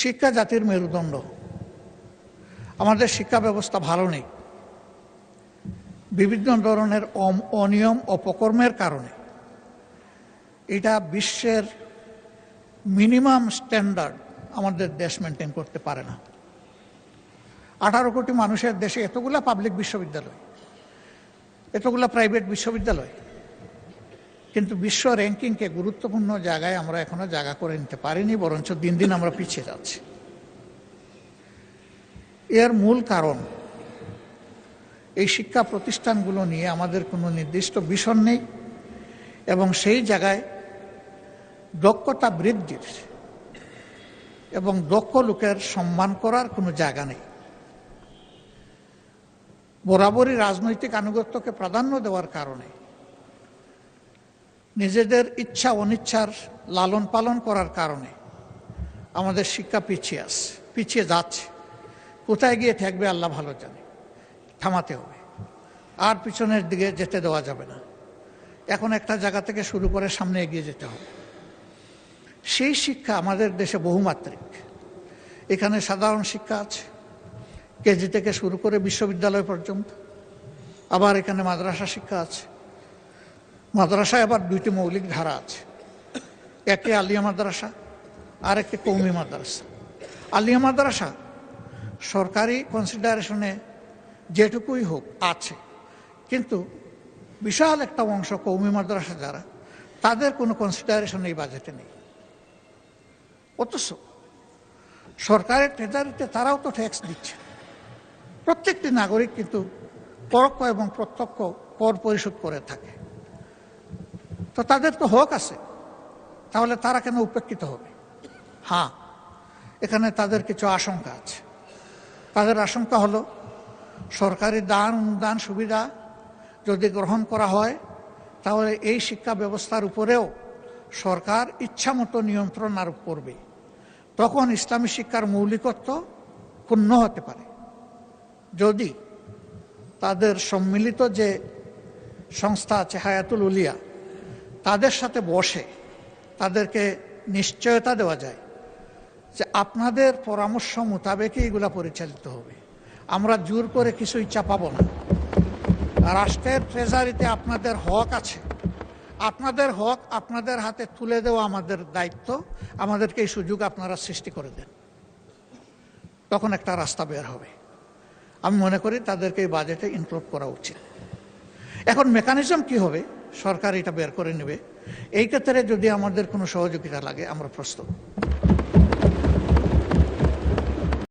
শিক্ষা জাতির মেরুদণ্ড। আমাদের শিক্ষা ব্যবস্থা ভালো নেই। বিভিন্ন ধরনের অনিয়ম অপকর্মের কারণে এটা বিশ্বের মিনিমাম স্ট্যান্ডার্ড আমাদের দেশ মেনটেন করতে পারে না। 18 কোটি মানুষের দেশে এতগুলা পাবলিক বিশ্ববিদ্যালয়, এতগুলা প্রাইভেট বিশ্ববিদ্যালয়, কিন্তু বিশ্ব র্যাঙ্কিংকে গুরুত্বপূর্ণ জায়গায় আমরা এখনো জায়গা করে নিতে পারিনি, বরঞ্চ দিন দিন আমরা পিছিয়ে যাচ্ছি। এর মূল কারণ এই শিক্ষা প্রতিষ্ঠানগুলো নিয়ে আমাদের কোনো নির্দিষ্ট ভিশন নেই এবং সেই জায়গায় দক্ষতা বৃদ্ধির এবং দক্ষ লোকের সম্মান করার কোনো জায়গা নেই। বরাবরই রাজনৈতিক আনুগত্যকে প্রাধান্য দেওয়ার কারণে নিজেদের ইচ্ছা অনিচ্ছার লালন পালন করার কারণে আমাদের শিক্ষা পিছিয়ে যাচ্ছে। কোথায় গিয়ে ঠেকবে আল্লাহ ভালো জানে। থামাতে হবে, আর পিছনের দিকে যেতে দেওয়া যাবে না। এখন একটা জায়গা থেকে শুরু করে সামনে এগিয়ে যেতে হবে। সেই শিক্ষা আমাদের দেশে বহুমাত্রিক। এখানে সাধারণ শিক্ষা আছে, কেজি থেকে শুরু করে বিশ্ববিদ্যালয় পর্যন্ত। আবার এখানে মাদ্রাসা শিক্ষা আছে। মাদ্রাসায় আবার দুইটি মৌলিক ধারা আছে, একটি আলিয়া মাদ্রাসা আর একটি কওমি মাদ্রাসা। আলিয়া মাদ্রাসা সরকারি কনসিডারেশনে যেটুকুই হোক আছে, কিন্তু বিশাল একটা অংশ কওমি মাদ্রাসা যারা, তাদের কোনো কনসিডারেশন এই বাজেটে নেই। অথচ সরকারের ট্রেজারিতে তারাও তো ট্যাক্স দিচ্ছে। প্রত্যেকটি নাগরিক কিন্তু পরোক্ষ এবং প্রত্যক্ষ কর পরিশোধ করে থাকে। তো তাদের তো হক আছে, তাহলে তারা কেন উপেক্ষিত হবে? হ্যাঁ, এখানে তাদের কিছু আশঙ্কা আছে। তাদের আশঙ্কা হলো সরকারি দান অনুদান সুবিধা যদি গ্রহণ করা হয়, তাহলে এই শিক্ষা ব্যবস্থার উপরেও সরকার ইচ্ছামতো নিয়ন্ত্রণ আরোপ করবে। তখন ইসলামী শিক্ষার মৌলিকত্ব ক্ষুণ্ণ হতে পারে। যদি তাদের সম্মিলিত যে সংস্থা আছে হায়াতুল উলিয়া, তাদের সাথে বসে তাদেরকে নিশ্চয়তা দেওয়া যায় যে আপনাদের পরামর্শ মোতাবেকই এগুলা পরিচালিত হবে, আমরা জোর করে কিছুই চাপাবো না। রাষ্ট্রের ট্রেজারিতে আপনাদের হক আছে, আপনাদের হক আপনাদের হাতে তুলে দেওয়া আমাদের দায়িত্ব, আমাদেরকে এই সুযোগ আপনারা সৃষ্টি করে দেন। তখন একটা রাস্তা বের হবে। আমি মনে করি তাদেরকে এই বাজেটে ইনক্লুড করা উচিত। এখন মেকানিজম কি হবে, সরকার এটা বের করে নেবে। এই ক্ষেত্রে যদি আমাদের কোনো সহযোগিতা লাগে আমরা প্রস্তুত।